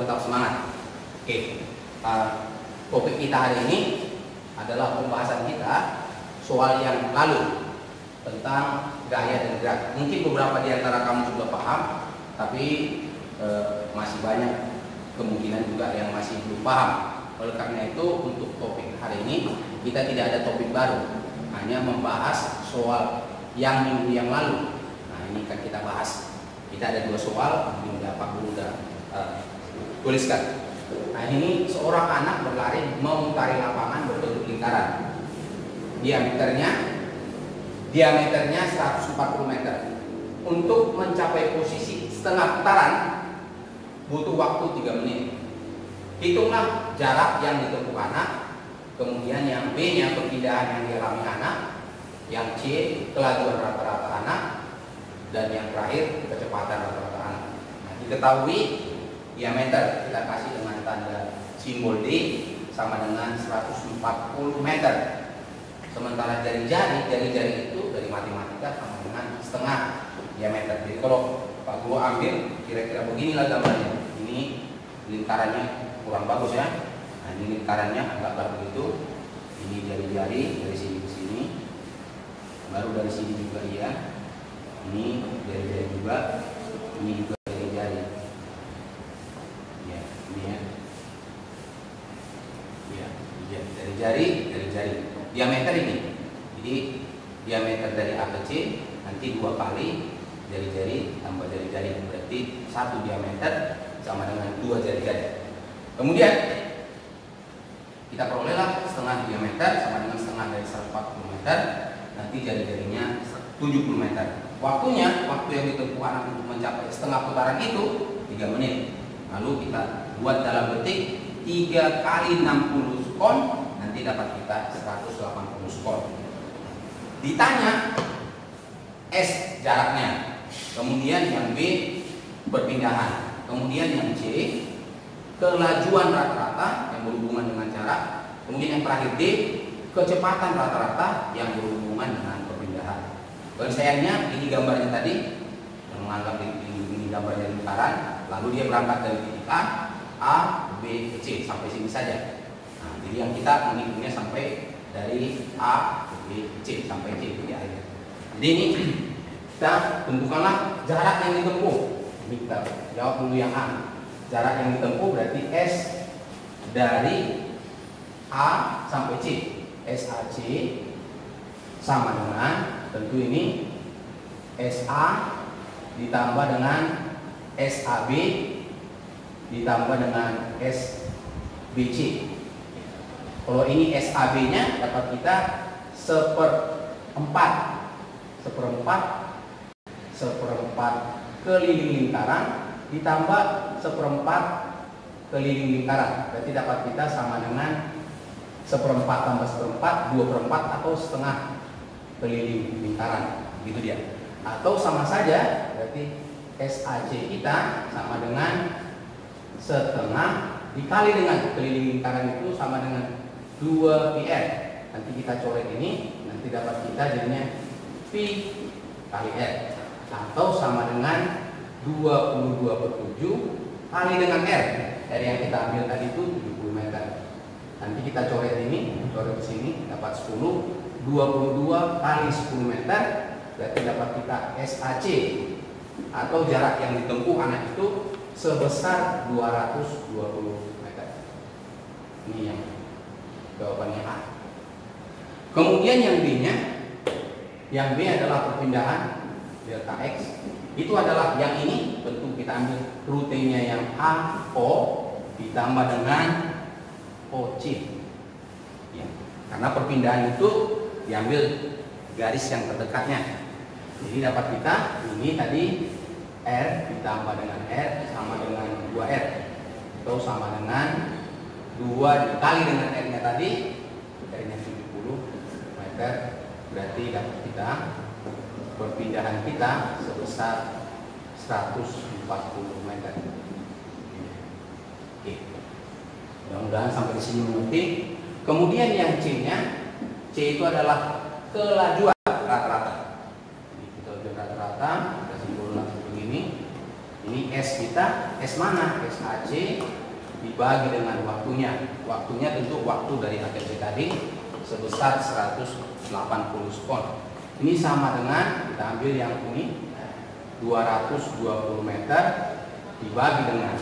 tetap semangat. Oke, topik kita hari ini adalah pembahasan kita soal yang lalu tentang gaya dan gerak. Mungkin beberapa di antara kamu sudah paham, tapi masih banyak kemungkinan juga yang masih belum paham. Oleh karena itu, untuk topik hari ini kita tidak ada topik baru, hanya membahas soal yang minggu yang lalu. Nah, ini kan kita bahas. Kita ada 2 soal, ini udah Pak Guru udah tuliskan. Nah, ini seorang anak berlari memutari lapangan berbentuk lingkaran. Diameternya 140 meter. Untuk mencapai posisi setengah putaran butuh waktu 3 menit. Hitunglah jarak yang ditempuh anak, kemudian yang B-nya perpindahan yang dialami anak, yang C kelajuan rata-rata anak, dan yang terakhir kecepatan rata-rata anak. Nah, diketahui diameter kita kasih dengan tanda simbol D sama dengan 140 meter. Sementara jari-jari itu dari matematika sama dengan setengah diameter. Jadi kalau Pak Guru ambil kira-kira beginilah gambarnya. Ini lingkarannya kurang bagus ya. Nah, ini lingkarannya agak begitu. Ini jari-jari dari sini ke sini. Baru dari sini juga iya. Ini jari-jari juga. Ini juga jari-jari. Ya, ini ya. Ya, jari-jari. Diameter ini. Jadi diameter dari A ke C nanti 2 kali jari-jari tambah jari-jari, berarti 1 diameter sama dengan 2 jari-jari. Kemudian kita perolehlah setengah diameter sama dengan setengah dari 140 meter, nanti jari-jarinya 70 meter. Waktu yang ditempuh anak untuk mencapai setengah putaran itu 3 menit. Lalu kita buat dalam detik 3 kali 60 sekon, nanti dapat kita 180 sekon. Ditanya S jaraknya, kemudian yang B perpindahan, kemudian yang C kelajuan rata-rata yang berhubungan dengan jarak, kemudian yang terakhir D kecepatan rata-rata yang berhubungan dengan perpindahan. Penyelesaiannya ini gambarnya tadi, yang menganggap ini gambarnya lingkaran, lalu dia berangkat dari titik A, B, C sampai sini saja. Nah, jadi yang kita menghitungnya sampai dari A, B, C sampai C di akhir. Jadi ini kita tentukanlah jarak yang ditempuh. Ini kita jawab dulu yang A. Jarak yang ditempuh berarti S dari A sampai C. SAC sama dengan tentu ini SA ditambah dengan SAB ditambah dengan SBC. Kalau ini SAB-nya dapat kita seperempat keliling lingkaran ditambah seperempat keliling lingkaran, berarti dapat kita sama dengan seperempat tambah seperempat 2/4 atau setengah keliling lingkaran, gitu dia. Atau sama saja, berarti SAC kita sama dengan setengah dikali dengan keliling lingkaran itu sama dengan 2πr. Nanti kita coret ini, nanti dapat kita jadinya P kali R, atau sama dengan 22/7 kali dengan R. R yang kita ambil tadi itu 70 meter. Nanti kita coret ini, coret di sini dapat 10. 22 kali 10 meter berarti dapat kita SAC atau jarak yang ditempuh anak itu sebesar 220 meter. Ini yang jawabannya A. Kemudian yang B-nya, yang B adalah perpindahan delta X. Itu adalah yang ini, tentu kita ambil rutenya yang AO ditambah dengan OC. Ya, karena perpindahan itu diambil garis yang terdekatnya. Jadi dapat kita ini tadi R ditambah dengan R sama dengan 2R atau sama dengan 2 dikali dengan R-nya tadi, R-nya 70 meter, berarti dapat kita perpindahan kita sebesar 140 meter. Oke. Mudah-mudahan sampai di sini mengerti. Kemudian yang C-nya, C itu adalah kelajuan rata-rata. Jadi kita udah rata-rata, kita simpul langsung begini. Ini S kita, S mana? S AC dibagi dengan waktunya. Waktunya tentu waktu dari ATC tadi sebesar 180 spon. Ini sama dengan kita ambil yang ini 220 meter dibagi dengan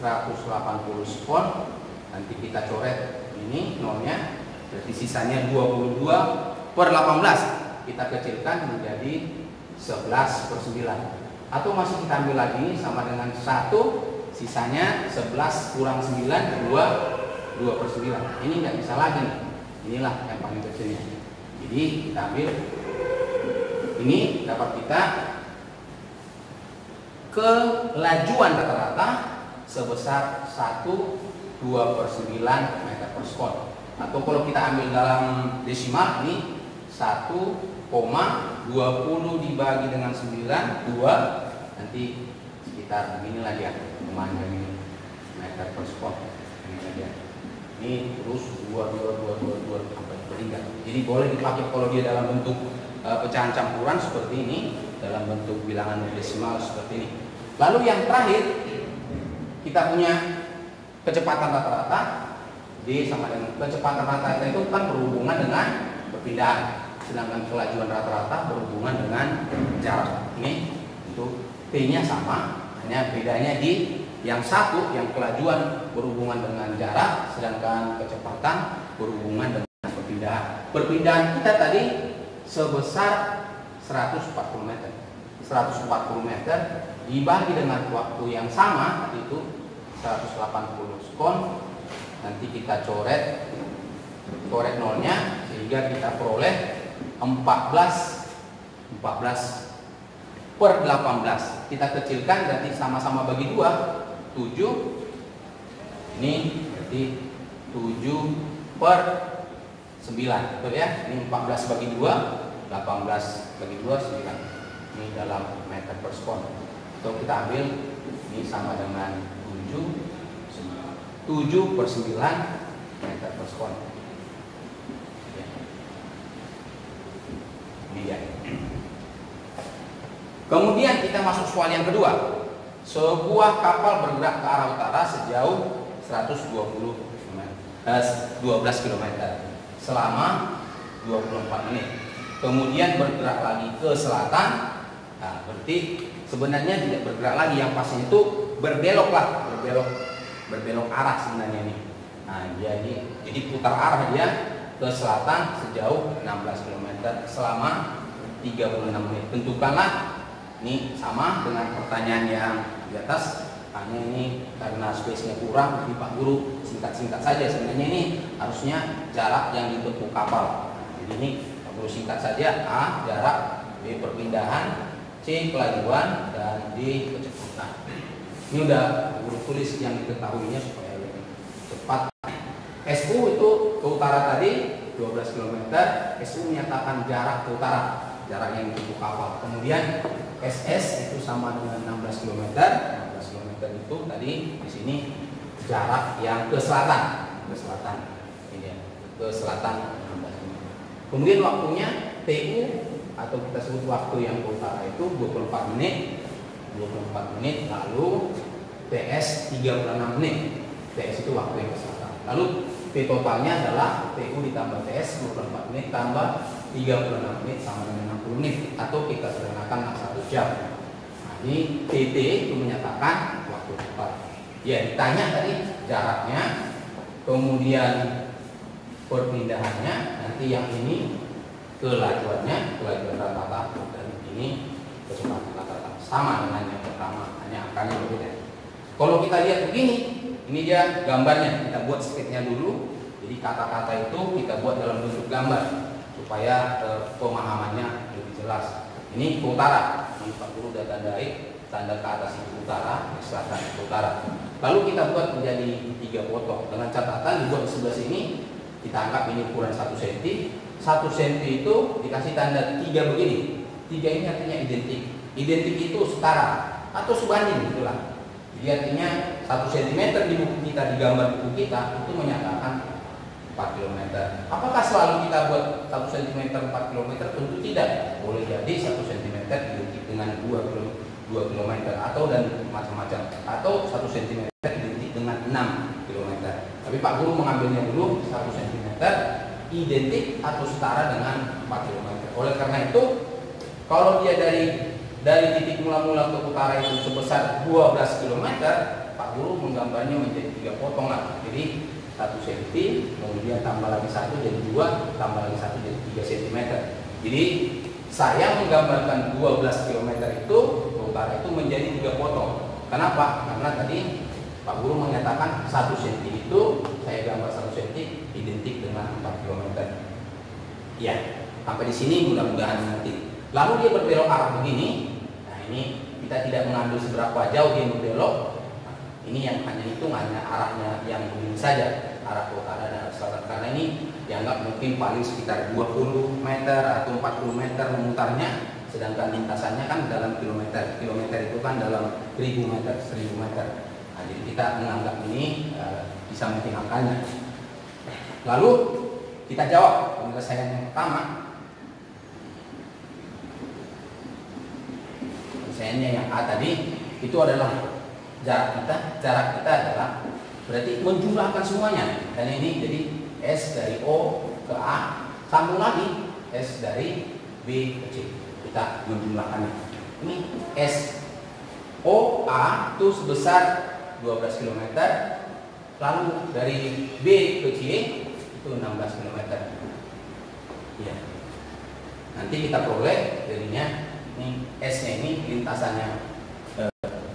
180 spon. Nanti kita coret ini nolnya, berarti sisanya 22/18. Kita kecilkan menjadi 11/9. Atau masih kita ambil lagi sama dengan 1, sisanya 11 kurang 9, 2/9. Ini nggak bisa lagi nih. Inilah yang paling kecilnya. Jadi kita ambil ini, dapat kita kelajuan rata-rata sebesar 1/2/9 meter per sekon. Atau kalau kita ambil dalam desimal ini 1,20 dibagi dengan 9, 2, nanti sekitar beginilah dia kemana ini meter per sekon. Ini dia. Ini terus 2 sampai berhingga. Jadi boleh dipakai kalau dia dalam bentuk pecahan campuran seperti ini, dalam bentuk bilangan desimal seperti ini. Lalu yang terakhir kita punya kecepatan rata-rata. D sama dengan kecepatan rata-rata itu kan berhubungan dengan perpindahan, sedangkan kelajuan rata-rata berhubungan dengan jarak. Ini untuk T-nya sama, hanya bedanya di yang satu, yang kelajuan berhubungan dengan jarak, sedangkan kecepatan berhubungan dengan perpindahan. Perpindahan kita tadi sebesar 140 meter. 140 meter dibagi dengan waktu yang sama, itu 180 sekon. Nanti kita coret nolnya sehingga kita peroleh 14/18. Kita kecilkan berarti sama-sama bagi 2, 7. Ini berarti 7/9, betul ya? Ini 14 bagi 2, 18 bagi 2, 9. Ini dalam meter per sekon. Atau kita ambil ini sama dengan 7/9 meter per sekon. Ini ya. Kemudian kita masuk soal yang kedua. Sebuah kapal bergerak ke arah utara sejauh 12 km selama 24 menit. Kemudian bergerak lagi ke selatan. Nah, berarti sebenarnya tidak bergerak lagi, yang pastinya itu berbelok arah sebenarnya ini. Nah, jadi putar arah dia ke selatan sejauh 16 km selama 36 menit. Tentukanlah, ini sama dengan pertanyaan yang di atas, hanya ini karena space-nya kurang, jadi Pak Guru singkat-singkat saja. Sebenarnya ini harusnya jarak yang ditempuh kapal. Jadi ini Pak Guru singkat saja: A jarak, B perpindahan, C kelajuan, dan D kecepatan. Ini udah Guru tulis yang diketahuinya supaya lebih cepat. SU itu ke utara tadi 12 km. SU menyatakan jarak ke utara, jarak yang ditempuh kapal. Kemudian SS itu sama dengan 16 km. 16 km itu tadi di sini jarak yang ke selatan. Ini ya, ke selatan 16 km. Kemudian waktunya TU atau kita sebut waktu yang ke utara itu 24 menit. 24 menit, lalu TS 36 menit. TS itu waktu yang ke selatan. Lalu T totalnya adalah TU ditambah TS 24 menit tambah 36 menit sama dengan 60 menit, atau kita sederhanakan 1 jam. Nah, ini TT itu menyatakan waktu tepat. Ya, ditanya tadi jaraknya, kemudian perpindahannya, nanti yang ini kelajuan rata-rata, dan ini kecepatan rata-rata. Sama dengan yang pertama, hanya angkanya berbeda. Kalau kita lihat begini, ini dia gambarnya. Kita buat sketnya dulu. Jadi kata-kata itu kita buat dalam bentuk gambar supaya pemahamannya lebih jelas. Ini ke utara. Ini Pak Guru sudah tandai, tanda ke atas itu utara, ke selatan ke utara. Lalu kita buat menjadi 3 foto dengan catatan dibuat di sebelah sini. Kita anggap ini ukuran 1 cm. 1 cm itu dikasih tanda 3 begini. 3 ini artinya identik. Identik itu setara atau sebanding, itulah. Jadi artinya 1 cm di buku kita, di gambar buku kita itu menyatakan 4 km. Apakah selalu kita buat 1 cm 4 km? Tentu tidak. Boleh jadi 1 cm identik dengan 2 2 km atau dan macam-macam, atau 1 cm identik dengan 6 km. Tapi Pak Guru mengambilnya dulu 1 cm identik atau setara dengan 4 km. Oleh karena itu, kalau dia dari titik mula-mula ke utara itu sebesar 12 km, Pak Guru menggambarnya menjadi 3 potong lah. Jadi 1 cm, kemudian tambah lagi 1 jadi 2, tambah lagi 1 jadi 3 cm. Jadi saya menggambarkan 12 km itu ke utara itu menjadi 3 potong. Kenapa? Karena tadi Pak Guru menyatakan 1 cm itu saya gambar 1 cm identik dengan 4 km. Ya, sampai di sini mudah-mudahan mengerti. Lalu dia berbelok arah begini. Nah, ini kita tidak mengambil seberapa jauh dia berbelok. Nah, ini yang hanya hitung hanya arahnya yang begini saja, arah ke utara dan arah selatan. Karena ini dianggap mungkin paling sekitar 20 meter atau 40 meter memutarnya, sedangkan lintasannya kan dalam kilometer. Kilometer itu kan dalam 1000 meter, 1000 meter. Nah, jadi kita menganggap ini bisa menghitung. Lalu kita jawab penyelesaian yang pertama. Penyelesaiannya yang A tadi itu adalah jarak kita adalah berarti menjumlahkan semuanya. Dan ini jadi S dari O ke A, sambung lagi S dari B ke C. Kita menjumlahkannya. Ini S O A itu sebesar 12 km. Lalu dari B ke C itu 16 km. Ya. Nanti kita peroleh jadinya ini S-nya ini lintasannya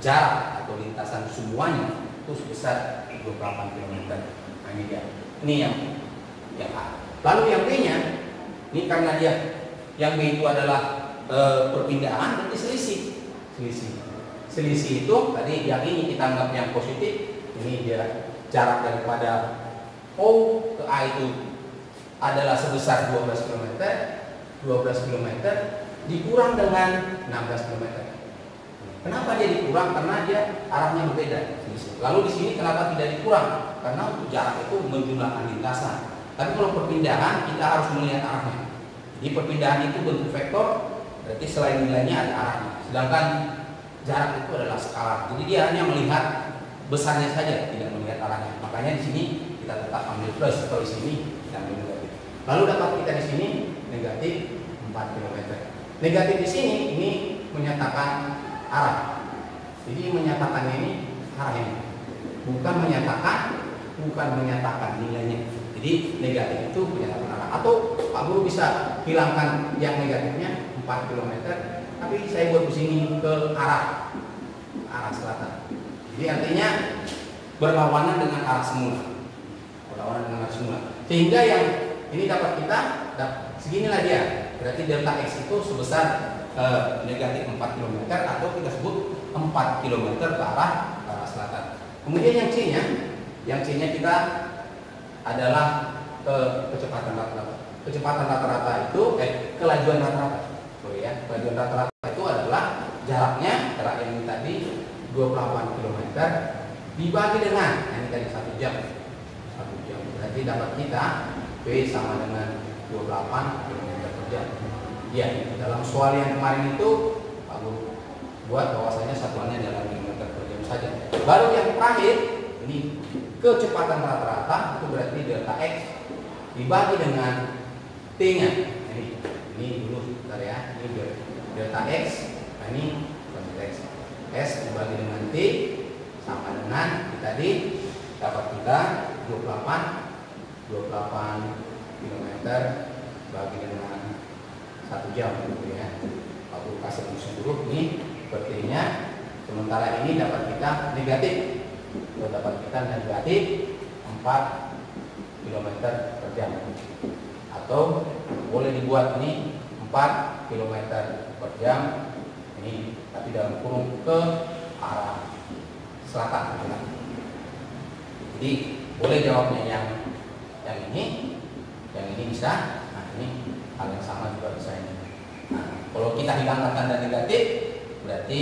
jarak atau lintasan semuanya itu sebesar 28 km. Nah, ini dia. Ini yang A. Lalu yang B-nya ini karena dia yang B itu adalah perpindahan, berarti selisih itu tadi yang ini kita anggap yang positif. Ini dia jarak daripada O ke A itu adalah sebesar 12 km. 12 km dikurang dengan 16 km. Kenapa dia dikurang? Karena dia arahnya berbeda. Lalu di sini kenapa tidak dikurang? Karena untuk jarak itu menjumlahkan lintasan. Tapi kalau perpindahan kita harus melihat arahnya. Jadi perpindahan itu bentuk vektor, berarti selain nilainya ada arahnya. Sedangkan jarak itu adalah skalar. Jadi dia hanya melihat besarnya saja, tidak melihat arahnya. Makanya di sini kita tetap ambil plus, atau di sini kita ambil negatif. Lalu dapat kita di sini negatif 4 km. Negatif di sini ini menyatakan arah. Jadi menyatakannya ini arah ini. Bukan menyatakan nilainya. Jadi negatif itu menyatakan arah. Atau Pak Guru bisa hilangkan yang negatifnya 4 km, tapi saya buat di sini ke arah selatan. Jadi artinya berlawanan dengan arah semula. Sehingga yang ini dapat kita seginilah dia. Berarti delta X itu sebesar negatif 4 km atau kita sebut 4 km ke arah selatan. Kemudian yang C-nya kita adalah kecepatan rata-rata. Kecepatan rata-rata itu kelajuan rata-rata. Kelajuan rata-rata itu adalah jarak yang tadi 28 km dibagi dengan ini tadi 1 jam. Berarti dapat kita V sama dengan 28 km per jam. Ya, dalam soal yang kemarin itu Pak Guru buat bahwasanya satuannya dalam kilometer per jam saja. Baru yang terakhir ini kecepatan rata-rata itu berarti delta X dibagi dengan T-nya. Ini dulu bentar ya. Ini delta X. Nah, ini delta X. S dibagi dengan T sama dengan tadi dapat kita 28 km bagi dengan 1 jam gitu ya. Pak Guru kasih dulu ini sepertinya. Sementara ini dapat kita negatif. Dapat kita negatif 4 km per jam. Atau boleh dibuat ini 4 km per jam ini, tapi dalam kurung ke arah selatan. Jadi boleh jawabnya yang ini bisa. Nah, ini hal yang sama juga bisa ini. Nah, kalau kita hilangkan tanda negatif, berarti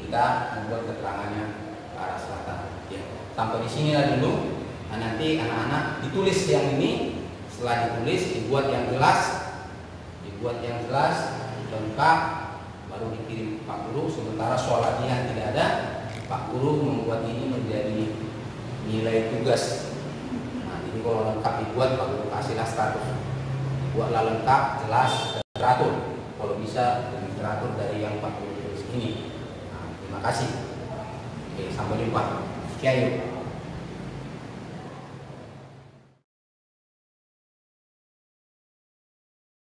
kita membuat keterangannya ke arah selatan. Ya, sampai di sinilah dulu. Nah, nanti anak-anak ditulis yang ini. Setelah ditulis dibuat yang jelas, lengkap, baru baru dikirim Pak Guru, sementara soal latihan tidak ada. Pak Guru membuat ini menjadi nilai tugas. Nah, ini kalau lengkap dibuat, Pak Guru kasihlah status. Buatlah lengkap, jelas, dan teratur. Kalau bisa lebih teratur dari yang Pak Guru tulis ini. Nah, terima kasih. Oke, sampai jumpa. Kiai.